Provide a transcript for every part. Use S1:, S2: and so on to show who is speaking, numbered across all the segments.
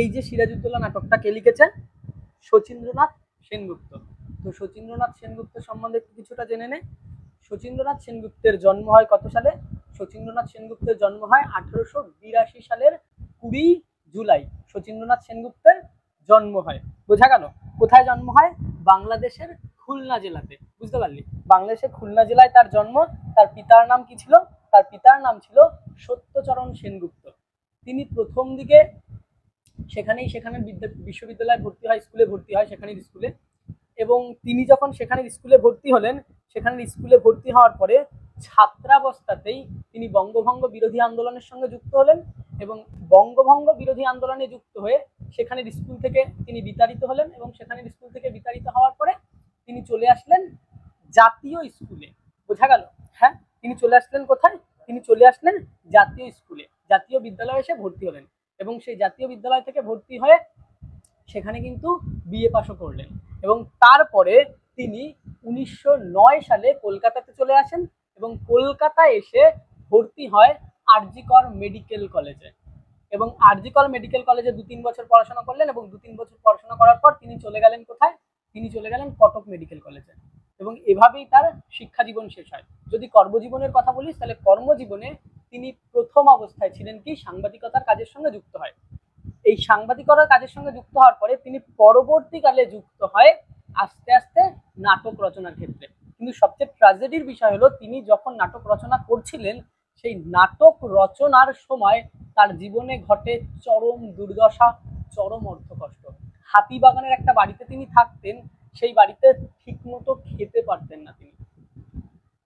S1: এই যে সিরাজউদ্দৌলা নাটকটা কে লিখেছে? শচীন্দ্রনাথ সেনগুপ্ত। তো শচীন্দ্রনাথ সেনগুপ্ত সম্বন্ধে কিছুটা জেনে নে। শচীন্দ্রনাথ সেনগুপ্তের জন্ম হয় কত সালে? শচীন্দ্রনাথ সেনগুপ্তের জন্ম হয় 1882 সালের 20 জুলাই শচীন্দ্রনাথ সেনগুপ্তের জন্ম হয়। বোঝা গেল? কোথায় জন্ম হয়? বাংলাদেশের খুলনা জেলাতে। বুঝতে পারলি? বাংলাদেশের খুলনা জেলায় তার জন্ম। তার পিতার নাম কি ছিল? তার পিতার নাম ছিল সত্যচরণ সেনগুপ্ত। তিনি প্রথম দিকে সেখানে বিশ্ববিদ্যালয়ে ভর্তি হয়, স্কুলে ভর্তি হয় সেখানের স্কুলে। এবং তিনি যখন সেখানের স্কুলে ভর্তি হলেন, সেখানের স্কুলে ভর্তি হওয়ার পরে ছাত্রাবস্থাতেই তিনি বঙ্গভঙ্গ বিরোধী আন্দোলনের সঙ্গে যুক্ত হলেন এবং বঙ্গভঙ্গ বিরোধী আন্দোলনে যুক্ত হয়ে সেখানের স্কুল থেকে তিনি বিতাড়িত হলেন এবং সেখানের স্কুল থেকে বিতাড়িত হওয়ার পরে তিনি চলে আসলেন জাতীয় স্কুলে। বোঝা গেল? হ্যাঁ, তিনি চলে আসলেন কোথায়? তিনি চলে আসলেন জাতীয় স্কুলে, জাতীয় বিদ্যালয়ে এসে ভর্তি হলেন এবং সেই জাতীয় বিদ্যালয় থেকে ভর্তি হয়ে সেখানে কিন্তু বিএ পাশও করলেন এবং তারপরে তিনি 1909 সালে কলকাতাতে চলে আসেন এবং কলকাতায় এসে ভর্তি হয় আরজি কর মেডিকেল কলেজে এবং আরজি কর মেডিকেল কলেজে 2-3 বছর পড়াশোনা করলেন এবং 2-3 বছর পড়াশোনা করার পর তিনি চলে গেলেন কোথায়? তিনি চলে গেলেন কটক মেডিকেল কলেজে এবং এভাবেই তার শিক্ষা জীবন শেষ হয়। যদি কর্মজীবনের কথা বলিস তাহলে কর্মজীবনে তিনি প্রথম অবস্থায় ছিলেন কি সাংবাদিকতার কাজের সঙ্গে যুক্ত হয়। এই সাংবাদিকতার কাজের সঙ্গে যুক্ত হওয়ার পরে তিনি পরবর্তীকালে যুক্ত হয় আস্তে আস্তে নাটক রচনার ক্ষেত্রে। কিন্তু সবচেয়ে ট্র্যাজেডির বিষয় হলো তিনি যখন নাটক রচনা করছিলেন সেই নাটক রচনার সময় তার জীবনে ঘটে চরম দুর্দশা, চরম অর্থকষ্ট। হাতিবাগানের একটা বাড়িতে তিনি থাকতেন, সেই বাড়িতে ঠিকমতো খেতে পারতেন না তিনি।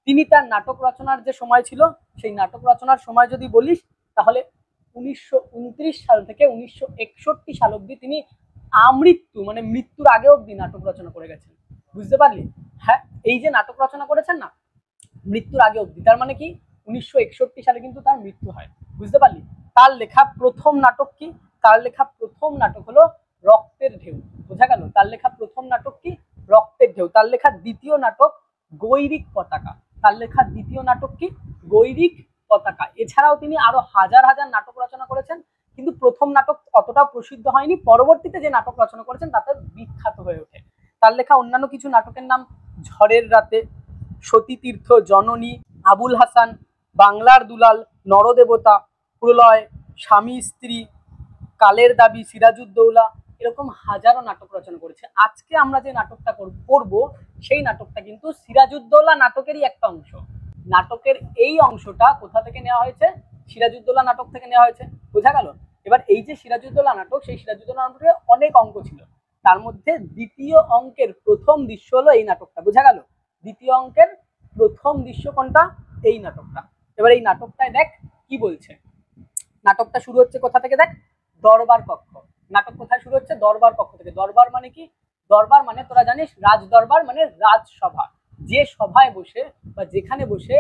S1: তিনি তার নাটক রচনার যে সময় ছিল সেই নাটক রচনার সময় যদি বলিস তাহলে 1929 সাল থেকে 1961 সাল অব্দি তিনি আমৃত্যু মানে মৃত্যুর আগে অব্দি নাটক রচনা করে গেছেন। বুঝতে পারলি? হ্যাঁ, এই যে নাটক রচনা করেছেন না মৃত্যুর আগে অব্দি, তার মানে কি 1961 সালে কিন্তু তার মৃত্যু হয়। বুঝতে পারলি? তার লেখা প্রথম নাটক কি? তার লেখা প্রথম নাটক হলো রক্তের ঢেউ। বোঝা গেল? তার লেখা প্রথম নাটক কি? রক্তের ঢেউ। তার লেখা দ্বিতীয় নাটক গৈরিক পতাকা। তার লেখা দ্বিতীয় নাটক কি? গৈরিক পতাকা। এছাড়াও তিনি আরো হাজার হাজার নাটক রচনা করেছেন, কিন্তু প্রথম নাটক অতটা প্রসিদ্ধ হয়নি। পরবর্তীতে যে নাটক রচনা করেছেন তাতে বিখ্যাত হয়ে ওঠে। তার লেখা অন্যান্য কিছু নাটকের নাম ঝড়ের রাতে, সতীতীর্থ, জননী, আবুল হাসান, বাংলার দুলাল, নরদেবতা, প্রলয়, স্বামী স্ত্রী, কালের দাবি, সিরাজউদ্দৌলা, এরকম হাজারো নাটক রচনা করেছে। আজকে আমরা যে নাটকটা করব সেই নাটকটা কিন্তু সিরাজউদ্দৌলা নাটকেরই একটা অংশ। নাটকের এই অংশটা কোথা থেকে নেওয়া হয়েছে? সিরাজউদ্দৌলা নাটক থেকে নেওয়া হয়েছে। বোঝা গেল? এবার এই যে সিরাজউদ্দৌলা নাটক, সেই সিরাজউদ্দৌলা নাটকে অনেক অঙ্ক ছিল, তার মধ্যে দ্বিতীয় অঙ্কের প্রথম দৃশ্য হলো এই নাটকটা। বোঝা গেল? দ্বিতীয় অঙ্কের প্রথম দৃশ্য কোনটা? এই নাটকটা। এবার এই নাটকটায় দেখ কি বলছে। নাটকটা শুরু হচ্ছে কোথা থেকে? দেখ, দরবার কক্ষ। নাটক কোথায় শুরু হচ্ছে? দরবার কক্ষ থেকে। দরবার মানে কি? দরবার মানে তোরা জানিস রাজ দরবার মানে রাজসভা, যে সভায় বসে বা যেখানে বসে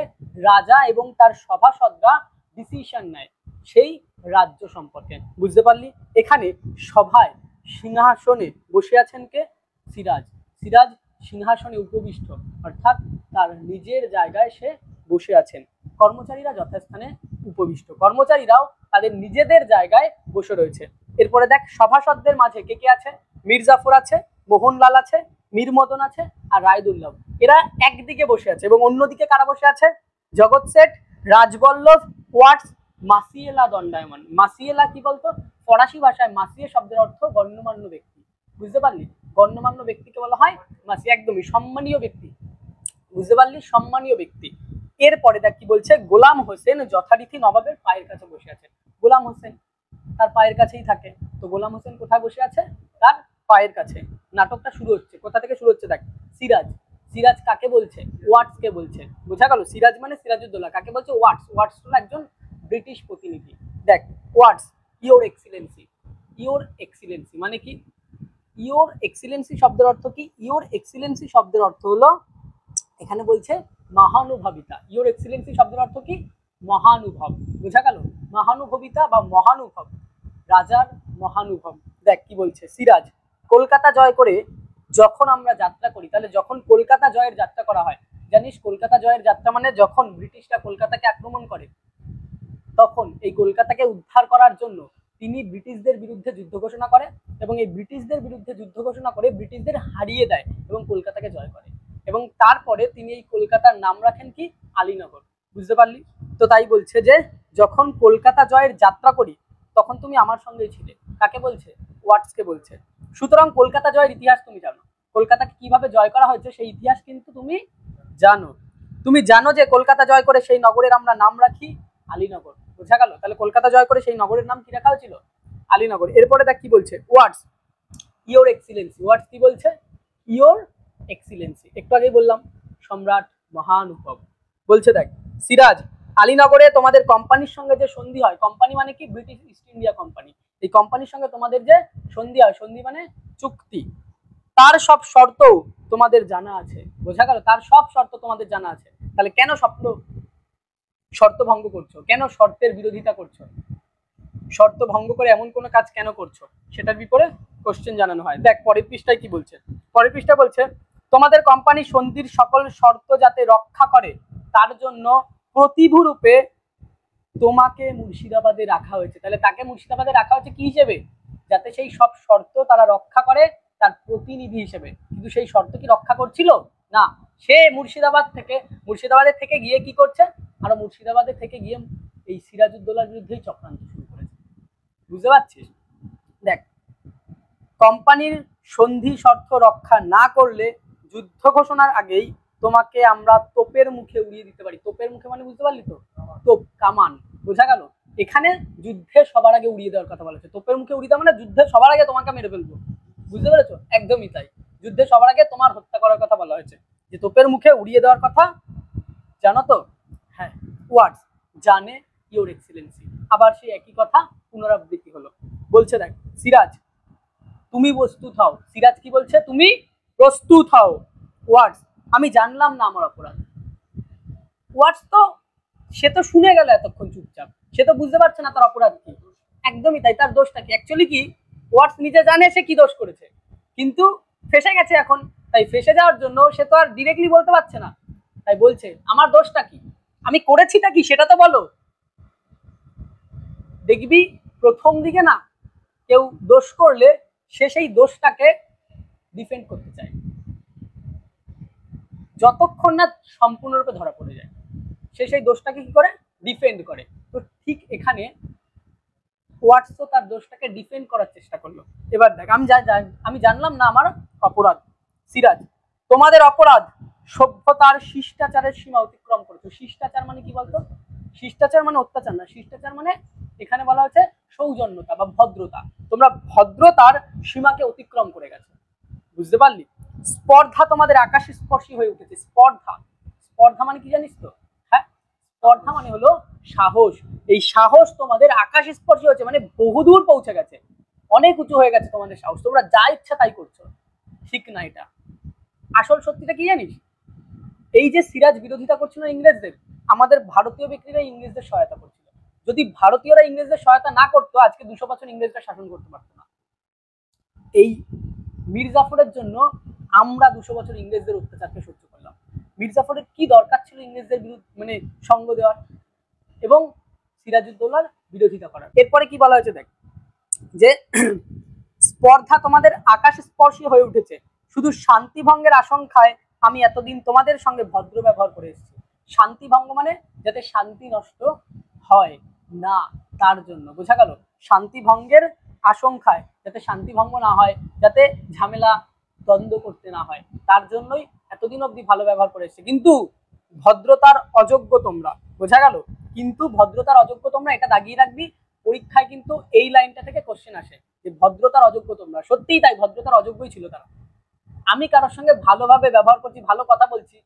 S1: রাজা এবং তার সভাসদরা ডিসিশন নেয় সেই রাজ্য সম্পর্কে। বুঝতে পারলি? এখানে সভায় সিংহাসনে বসে আছেন কে? সিরাজ। সিরাজ সিংহাসনে উপবিষ্ট, অর্থাৎ তার নিজের জায়গায় সে বসে আছেন। কর্মচারীরা যথাস্থানে উপবিষ্ট। কর্মচারীরাও তাদের নিজেদের জায়গায় বসে রয়েছে। এরপরে দেখ সভাসদদের মাঝে কে কে আছে? মীর জাফর আছে, মোহনলাল আছে, মীর মদন আছে আর রায়দুল্লাহ। এরা একদিকে বসে আছে এবং অন্যদিকে কারা বসে আছে? জগৎ শেঠ, রাজবল্লভ, ওয়াটস, মাসিয়েলা দণ্ডায়মান। মাসিয়েলা কি বলতো? ফরাসি ভাষায় মাসিয়ে শব্দের অর্থ গণ্যমান্য ব্যক্তি। বুঝতে পারলি? গণ্যমান্য ব্যক্তিকে বলা হয় মাসি, একদমই সম্মানীয় ব্যক্তি। বুঝতে পারলি? সম্মানীয় ব্যক্তি। এরপরে দেখ কি বলছে, গোলাম হোসেন যথারীতি নবাবের পায়ের কাছে বসে আছে। গোলাম হোসেন তার পায়ের কাছেই থাকে, তো গোলাম হোসেন কোথায় বসে আছে? তার পায়ের কাছে। নাটকটা শুরু হচ্ছে কোথা থেকে? শুরু হচ্ছে দেখ, সিরাজ। সিরাজ কাকে বলছে? ওয়াটস কে বলছে। বোঝা গেল? সিরাজ মানে সিরাজউদ্দৌলা। কাকে বলছে? ওয়াটস। ওয়াটস হলো একজন ব্রিটিশ প্রতিনিধি। দেখ, ওয়াটস, ইওর এক্সিলেন্সি। ইওর এক্সিলেন্সি মানে কি? ইওর এক্সিলেন্সি শব্দের অর্থ কি? ইওর এক্সিলেন্সি শব্দের অর্থ হলো, এখানে বলছে মহানুভবিতা। ইওর এক্সিলেন্সি শব্দের অর্থ কি? মহানুভব। বোঝা গেল? মহানুভবিতা বা মহানুভব, রাজার মহানুভব। দেখ কি বলছে, সিরাজ কলকাতা জয় করে যখন আমরা যাত্রা করি, তাহলে যখন কলকাতা জয়ের যাত্রা করা হয়, জানিস কলকাতা জয়ের যাত্রা মানে যখন ব্রিটিশরা কলকাতাকে আক্রমণ করে তখন এই কলকাতাকে উদ্ধার করার জন্য তিনি ব্রিটিশদের বিরুদ্ধে যুদ্ধ ঘোষণা করে এবং এই ব্রিটিশদের বিরুদ্ধে যুদ্ধ ঘোষণা করে ব্রিটিশদের হারিয়ে দেয় এবং কলকাতাকে জয় করে এবং তারপরে তিনি এই কলকাতার নাম রাখেন কি আলীনগর। বুঝতে পারলি? তো তাই বলছে যে যখন কলকাতা জয়ের যাত্রা করি তখন তুমি আমার সঙ্গেই ছিলে। কাকে বলছে? ওয়াটসকে বলছে। সুতরাং কলকাতা জয়ের ইতিহাস তুমি জানো, কলকাতাকে কিভাবে জয় করা হয়েছে সেই ইতিহাস কিন্তু তুমি জানো। তুমি জানো যে কলকাতা জয় করে সেই নগরের আমরা নাম রাখি আলীনগর। বোঝা গেল? তাহলে কলকাতা জয় করে সেই নগরের নাম কি রাখা হয়েছিল? আলীনগর। এরপরে দেখ কি বলছে ওয়াটস, ইয়োর এক্সিলেন্সি। ওয়াটস কি বলছে? Your excellency. একটু আগেই বললাম সম্রাট মহানুভব। বলছে দেখ সিরাজ, আলীনগরে তোমাদের কোম্পানির সঙ্গে যে সন্ধি হয়, কোম্পানি মানে কি? British east India company. এই কোম্পানির সঙ্গে তোমাদের যে সন্ধি হয়, সন্ধি মানে চুক্তি, তার সব শর্ত তোমাদের জানা আছে। বোঝা গেল? তার সব শর্ত তোমাদের জানা আছে। তাহলে কেন শর্ত ভঙ্গ করছো? কেন শর্তের বিরোধিতা করছো? শর্ত ভঙ্গ করে এমন কোনো কাজ কেন করছো? সেটার বিপরে কোশ্চেন জানানো হয়। দেখ পরের পৃষ্ঠায় কি বলছে। পরের পৃষ্ঠা বলছে তোমাদের কোম্পানি সন্ধির সকল শর্ত যাতে রক্ষা করে তার জন্য প্রতিভূ রূপে তোমাকে মুর্শিদাবাদে রাখা হয়েছে। তাহলে তাকে মুর্শিদাবাদে রাখা হয়েছে কি হিসেবে? যাতে সেই সব শর্ত তারা রক্ষা করে, তার প্রতিনিধি হিসেবে। কিন্তু সেই শর্ত কি রক্ষা করছিল না? সে মুর্শিদাবাদের থেকে গিয়ে কি করছে? আর মুর্শিদাবাদের থেকে গিয়ে এই সিরাজউদ্দৌলার বিরুদ্ধেই চক্রান্ত শুরু করেছে। বুঝতে পারছিস? দেখ কোম্পানির সন্ধি শর্ত রক্ষা না করলে যুদ্ধ ঘোষণার আগেই তোমাকে আমরা তোপের মুখে উড়িয়ে দিতে পারি। তোপের মুখে মানে বুঝতে পারলি তো? তোপ, কামান। বোঝা গেল? এখানে যুদ্ধে সবার আগে উড়িয়ে দেওয়ার কথা বলা হচ্ছে। তোপের মুখে উড়িয়ে দেওয়া মানে যুদ্ধে সবার আগে তোমাকে মেরে ফেলবো। বুঝতে পেরেছো? একদমই তাই। যুদ্ধে সবার আগে তোমার হত্যা করার কথা বলা হয়েছে। যে তোপের মুখে উড়িয়ে দেওয়ার কথা জানো তো? হ্যাঁ, ওয়ার্ডস জানে ইয়োর এক্সিলেন্সি। আবার সেই একই কথা পুনরাবৃত্তি হলো। বলছে দেখ সিরাজ তুমি প্রস্তুত হও। সিরাজ কি বলছে? তুমি প্রস্তুত হও। ওয়ার্ডস আমি জানলাম না আমার অপরাধ। ওয়ার্ডস তো সে তো শুনে গেল এতক্ষণ চুপচাপ, সে তো বুঝতে পারছে না তার অপরাধ কি। একদমই তাই। তার দোষটা কি? অ্যাকচুয়ালি কি ওয়ার্ডস নিজে জানে সে কি দোষ করেছে, কিন্তু ফেসে গেছে এখন। তাই ফেসে যাওয়ার জন্য সে তো আর ডিরেক্টলি বলতে পারছে না। তাই বলছে আমার দোষটা কি, আমি করেছিটা কি সেটা তো বলো। দেখবি প্রথম দিকে না কেউ দোষ করলে সে সেই দোষটাকে ডিফেন্ড করতে চায় যতক্ষণ না সম্পূর্ণরূপে ধরা পড়ে যায়। সে সেই দোষটাকে কি করে? ডিফেন্ড করে। তো ঠিক এখানে ওয়াটস তো তার দোষটাকে ডিফেন্ড করার চেষ্টা করলো। এবার দেখ আমি জানলাম না আমার অপরাধ। সিরাজ তোমাদের অপরাধ সভ্যতার শিষ্টাচারের সীমা অতিক্রম করেছো। শিষ্টাচার মানে কি বলতো? শিষ্টাচার মানে অত্যাচার না, শিষ্টাচার মানে এখানে বলা হচ্ছে সৌজন্যতা বা ভদ্রতা। তোমরা ভদ্রতার সীমাকে অতিক্রম করে গেছো। বুঝতে পারলি? স্পর্ধা তোমাদের আকাশ স্পর্শী হয়ে উঠেছে। স্পর্ধা, স্পর্ধা মানে কি জানিস তো? হ্যাঁ, স্পর্ধা মানে হলো সাহস। এই সাহস তোমাদের আকাশ স্পর্শী হচ্ছে মানে বহুদূর পৌঁছে গেছে, অনেক উঁচু হয়ে গেছে তোমাদের সাহস। তোমরা যা ইচ্ছা তাই করছো। ঠিক না এটা? আসল সত্যিটা কি জানিস? এই যে সিরাজ বিরোধিতা করছিল ইংরেজদের, আমাদের ভারতীয় ব্যক্তিরা ইংরেজদের সহায়তা করছিল। যদি ভারতীয়রা ইংরেজদের সহায়তা না করতো আজকে 200 বছর ইংরেজরা শাসন করতে পারতো না। এই মীর জাফরের জন্য আমরা 200 বছর ইংরেজদের অত্যাচারকে সহ্য করলাম। মীর জাফরের কি দরকার ছিল ইংরেজদের বিরুদ্ধে মানে সঙ্গ দেওয়ার এবং সিরাজউদ্দৌলার বিরোধিতা করার? এরপরে কি বলা হয়েছে দেখ, যে স্পর্ধা তোমাদের আকাশ স্পর্শী হয়ে উঠেছে, শুধু শান্তিভঙ্গের আশঙ্কায় আমি এতদিন তোমাদের সঙ্গে ভদ্র ব্যবহার করে এসেছি। শান্তিভঙ্গ মানে যাতে শান্তি নষ্ট হয় না তার জন্য। বোঝা গেল? শান্তিভঙ্গের আশঙ্কায় যাতে শান্তিভঙ্গ না হয়, যাতে ঝামেলা দ্বন্দ্ব করতে না হয়, তার জন্যই এতদিন অবধি ভালো ব্যবহার করে এসেছে। কিন্তু ভদ্রতার অযোগ্য তোমরা। বোঝা গেল? কিন্তু ভদ্রতার অযোগ্য তোমরা, এটা দাগিয়ে রাখবি। পরীক্ষায় কিন্তু এই লাইনটা থেকে কোশ্চেন আসে যে ভদ্রতার অযোগ্য তোমরা। সত্যিই তাই, ভদ্রতার অযোগ্যই ছিল তারা। আমি কারোর সঙ্গে ভালোভাবে ব্যবহার করছি, ভালো কথা বলছি,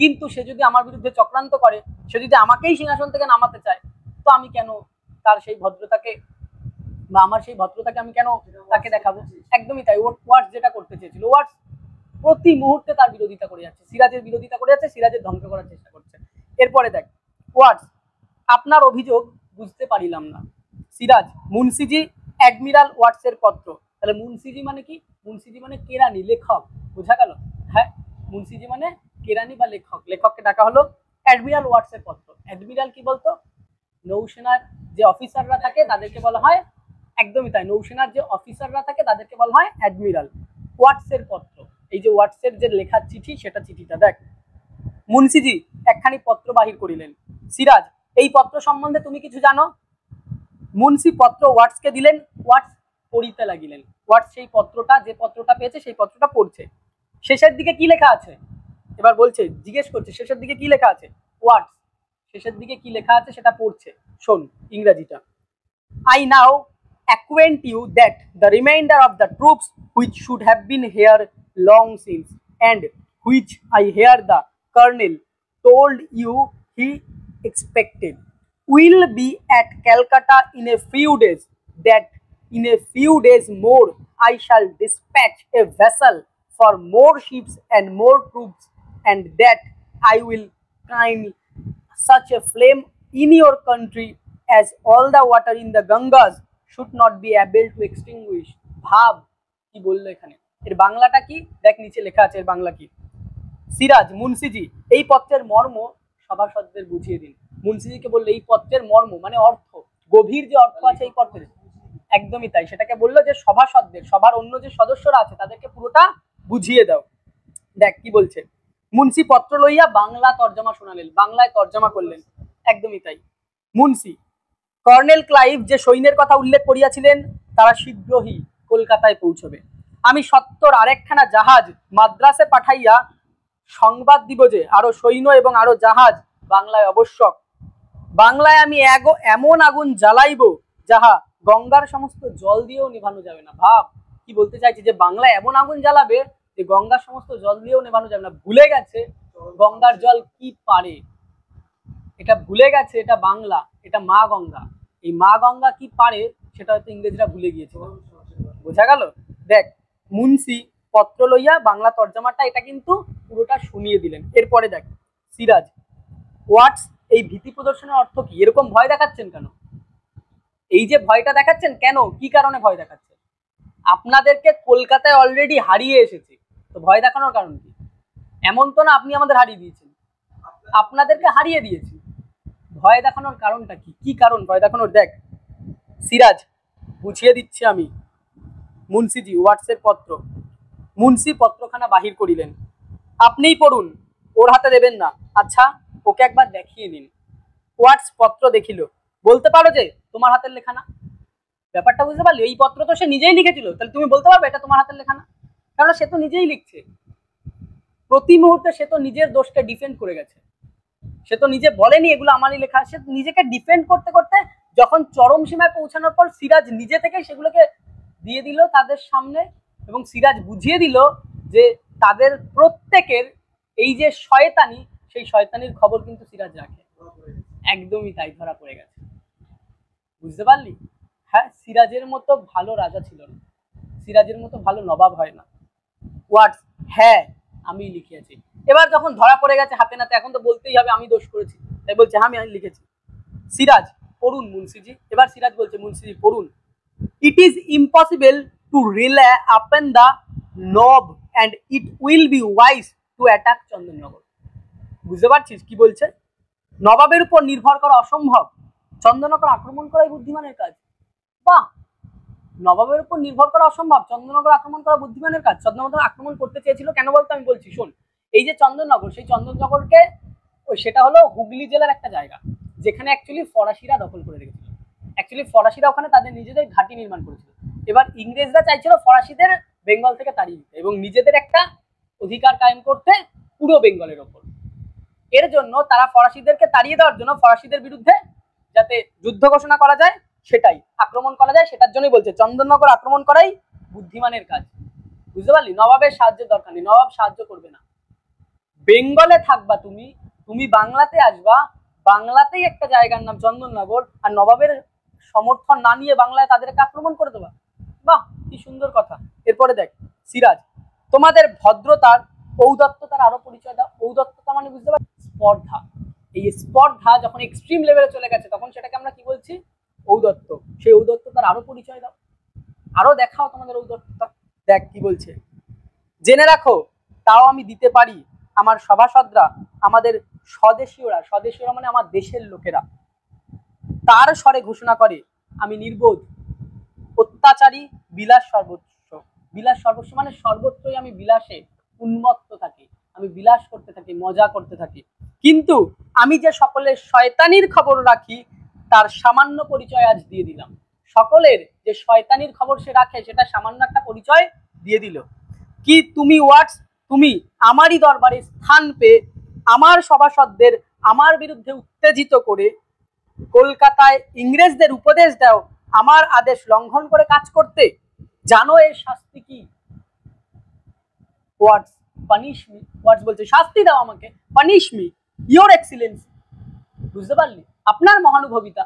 S1: কিন্তু সে যদি আমার বিরুদ্ধে চক্রান্ত করে, সে যদি আমাকেই সিংহাসন থেকে নামাতে চায়, তো আমি কেন তার সেই ভদ্রতাকে বা আমার সেই ভদ্রতাকে আমি কেন তাকে দেখাবো? একদমই তাই। ওয়াটস যেটা করতে চেয়েছিল, ওয়াটস প্রতি মুহূর্তে তার বিরোধিতা করে যাচ্ছে, সিরাজের বিরোধিতা করে যাচ্ছে, সিরাজের ধ্বংস করার চেষ্টা করছে। এরপরে দেখ ওয়াটস আপনার অভিযোগ বুঝতে পারিলাম না। সিরাজ মুন্সিজি অ্যাডমিরাল ওয়াটসের পত্র। তাহলে মুন্সিজি মানে কি? মুন্সিজি মানে কেরানি, লেখক। বোঝা গেল? হ্যাঁ, মুন্সিজি মানে কেরানি বা লেখক। লেখককে ডাকা হলো অ্যাডমিরাল ওয়াটসের পত্র। অ্যাডমিরাল কি বলতো? নৌসেনার যে অফিসাররা থাকে তাদেরকে বলা হয় একদমই তাই, নৌসেনার যে অফিসাররা থাকে তাদেরকে বলা হয় অ্যাডমিরাল। ওয়াটসের পত্র, এই যে ওয়াটসের যে লেখা চিঠি, সেটা চিঠিটা দেখ। মুন্সিজি একখানি পত্র বাহির করিলেন। সিরাজ, এই পত্র সম্বন্ধে তুমি কিছু জানো? মুন্সি পত্র ওয়াটসকে দিলেন, ওয়াটস পড়িতে লাগিলেন। ওয়াটস সেই পত্রটা, যে পত্রটা পেয়েছে সেই পত্রটা পড়ছে। শেষের দিকে কি লেখা আছে? এবার বলছে, জিজ্ঞেস করছে শেষের দিকে কি লেখা আছে। ওয়াটস শেষের দিকে কি লেখা আছে সেটা পড়ছে। শোন ইংরেজিটা। I now acquaint you that the remainder of the troops which should have been here long since, and which I hear the colonel told you he expected, will be at Calcutta in a few days, that in a few days more I shall dispatch a vessel for more ships and more troops, and that I will kindle such a flame in your country as all the water in the Gangas should not be able to extinguish. ভাব কি বললো এখানে, এর বাংলাটা কি দেখ, নিচে লেখা আছে এর বাংলা কি। সিরাজ, মুন্সিজি এই পত্রের মর্ম সভাসদদের বুঝিয়ে দিন। মুন্সিজিকে বললো এই পত্রের মর্ম মানে অর্থ, গভীর যে অর্থ আছে এই পত্রের, একদমই তাই, সেটাকে বললো যে সভাসদদের, সবার অন্য যে সদস্যরা আছে তাদেরকে পুরোটা বুঝিয়ে দাও। দেখ কি বলছে। মুন্সি পত্র লইয়া বাংলা তর্জমা শোনালেন, বাংলায় তর্জমা করলেন। একদমই তাই। মুন্সি, কর্নেল ক্লাইভ যে সৈন্যের কথা উল্লেখ করিয়াছিলেন তারা শীঘ্রই কলকাতায় পৌঁছবে। আমি সত্তর আরেকখানা জাহাজ মাদ্রাসে পাঠাইয়া সংবাদ দিব যে আরো সৈন্য এবং আরো জাহাজ বাংলায় আবশ্যক। বাংলায় আমি এমন আগুন জ্বালাইব যাহা গঙ্গার সমস্ত জল দিয়েও নেভানো যাবে না। ভাব কি বলতে চাইছি, যে বাংলায় এমন আগুন জ্বালাবে যে গঙ্গার সমস্ত জল দিয়েও নেভানো যাবে না। ভুলে গেছে গঙ্গার জল কি পারে, এটা ভুলে গেছে, এটা বাংলা, এটা মা গঙ্গা, এই মা গঙ্গা কি পারে সেটা হয়তো ইংরেজরা ভুলে গিয়েছে। বোঝা গেল? দেখ, মুন্সি পত্র লইয়া বাংলা তর্জমাটা এটা কিন্তু পুরোটা শুনিয়ে দিলেন। এরপরে দেখ সিরাজ, ওয়াটস এই ভীতি প্রদর্শনের অর্থ কি? এরকম ভয় দেখাচ্ছেন কেন? এই যে ভয়টা দেখাচ্ছেন কেন, কি কারণে ভয় দেখাচ্ছেন? আপনাদেরকে কলকাতায় অলরেডি হারিয়ে এসেছে, তো ভয় দেখানোর কারণ কি? এমন তো না আপনি আমাদের হারিয়ে দিয়েছেন, আপনাদেরকে হারিয়ে দিয়েছি। ভয় দেখানোর কারণটা কি? কি কারণ ভয় দেখানোর? দেখ সিরাজ, বুঝিয়ে দিচ্ছি আমি। মুন্সিজি ওয়াটসের পত্র। মুন্সি পত্রখানা বাহির করিলেন। আপনিই পড়ুন, ওর হাতে দেবেন না। আচ্ছা, ওকে একবার দেখিয়ে নিন। ওয়াটস পত্র দেখিল। বলতে পারো যে তোমার হাতের লেখা না? ব্যাপারটা বুঝতে পারলি? এই পত্র তো সে নিজেই লিখেছিল, তাহলে তুমি বলতে পারবে এটা তোমার হাতের লেখা না? কারণ সে তো নিজেই লিখছে, প্রতি মুহূর্তে সে তো নিজের দোষকে ডিফেন্ড করে গেছে। সে তো নিজে বলেনি এগুলো আমারই লেখা, সে নিজেকে ডিফেন্ড করতে করতে যখন চরম সীমায় পৌঁছানোর পর সিরাজ নিজে থেকে সেগুলোকে দিয়ে দিল তাদের সামনে, এবং সিরাজ বুঝিয়ে দিল যে তাদের প্রত্যেকের এই যে শয়তানি, সেই শয়তানির খবর কিন্তু সিরাজ রাখে। একদমই তাই, ধরা পড়ে গেছে। বুঝতে পারলি? হ্যাঁ, সিরাজের মতো ভালো রাজা ছিল না, সিরাজের মতো ভালো নবাব হয় না। ওয়াটস, হ্যাঁ আমি লিখিয়েছি। এবার যখন ধরা পড়ে গেছে হাতে নাতে, এখন তো বলতেই হবে আমি দোষ করেছি, তাই বলছে হ্যাঁ আমি লিখেছি। সিরাজ, পড়ুন মুন্সিজি। এবার সিরাজ বলছে, মুন্সিজি পড়ুন। It is impossible to rely upon the নব and it will be wise to attack Chandannagar. বুঝতে পারছিস কি বলছে? নবাবের উপর নির্ভর করা অসম্ভব, চন্দননগর আক্রমণ করাই বুদ্ধিমানের কাজ। বাহ, নবাবের উপর নির্ভর করা অসম্ভব, চন্দননগর আক্রমণ করা বুদ্ধিমানের কাজ। চন্দননগর আক্রমণ করতে চেয়েছিল কেন বলতো? আমি বলছি শোন। এই যে চন্দননগর, সেই চন্দননগরকে সেটা হলো হুগলি জেলার একটা জায়গা যেখানে অ্যাকচুয়ালি ফরাসিরা দখল করে রেখেছিল। অ্যাকচুয়ালি ফরাসিরা ওখানে তাদের নিজেদের ঘাঁটি নির্মাণ করেছিল। এবার ইংরেজরা চাইছিল ফরাসিদের বেঙ্গল থেকে তাড়িয়ে দিতে এবং নিজেদের একটা অধিকার কায়েম করতে পুরো বেঙ্গলের ওপর। এর জন্য তারা ফরাসিদেরকে তাড়িয়ে দেওয়ার জন্য, ফরাসিদের বিরুদ্ধে যাতে যুদ্ধ ঘোষণা করা যায়, সেটাই আক্রমণ করা যায়, সেটার জন্যই বলছে চন্দননগর আক্রমণ করাই বুদ্ধিমানের কাজ। বুঝতে পারলি? নবাবের সাহায্যের দরকার নেই, নবাব সাহায্য করবে না। বেঙ্গলে থাকবা তুমি, তুমি বাংলাতে আসবা, বাংলাতেই একটা জায়গার নাম চন্দননগর, আর নবাবের সমর্থন না নিয়ে বাংলায় তাদেরকে আক্রমণ করে দেবা। বাহ, কি সুন্দর কথা। এরপরে দেখ সিরাজ, তোমাদের ভদ্রতার ঔদাত্যতার আরো পরিচয় দাও। ঔদাত্যতা মানে বুঝতে পারছি স্পর্ধা। এই স্পর্ধা যখন এক্সট্রিম লেভেলে চলে গেছে তখন সেটাকে আমরা কি বলছি? ঔদত্ত। সেই ঔদত্যতার আরো পরিচয় দাও, আরো দেখাও তোমাদের ঔদত্যতা। দেখ কি বলছে, জেনে রাখো তাও আমি দিতে পারি, আমার সভাসদরা, আমাদের স্বদেশীয়রা, স্বদেশীয়রা মানে আমার দেশের লোকেরা, তার স্বরে ঘোষণা করে আমি নির্বোধ অত্যাচারী, বিলাস সর্বস্ব। বিলাস সর্বস্ব মানে সর্বত্রই আমি বিলাসে উন্মত্ত থাকি, আমি বিলাস করতে থাকি, মজা করতে থাকি। কিন্তু আমি যে সকলের শয়তানির খবর রাখি তার সামান্য পরিচয় আজ দিয়ে দিলাম। সকলের যে শয়তানির খবর সে রাখে সেটা সামান্য একটা পরিচয় দিয়ে দিল। কি তুমি ওয়াটস, তুমি আমারই দরবারে স্থান পেয়ে আমার সভাসদদের আমার বিরুদ্ধে উত্তেজিত করে কলকাতায় ইংরেজদের উপদেশ দাও আমার আদেশ লঙ্ঘন করে কাজ করতে। জানো এর শাস্তি কি? ওয়াটস, পানিশ মি। ওয়াটস বলছে শাস্তি দাও আমাকে, পানিশ মি ইওর এক্সিলেন্সি। বুঝতে পারলি? আপনার মহানুভবিতা।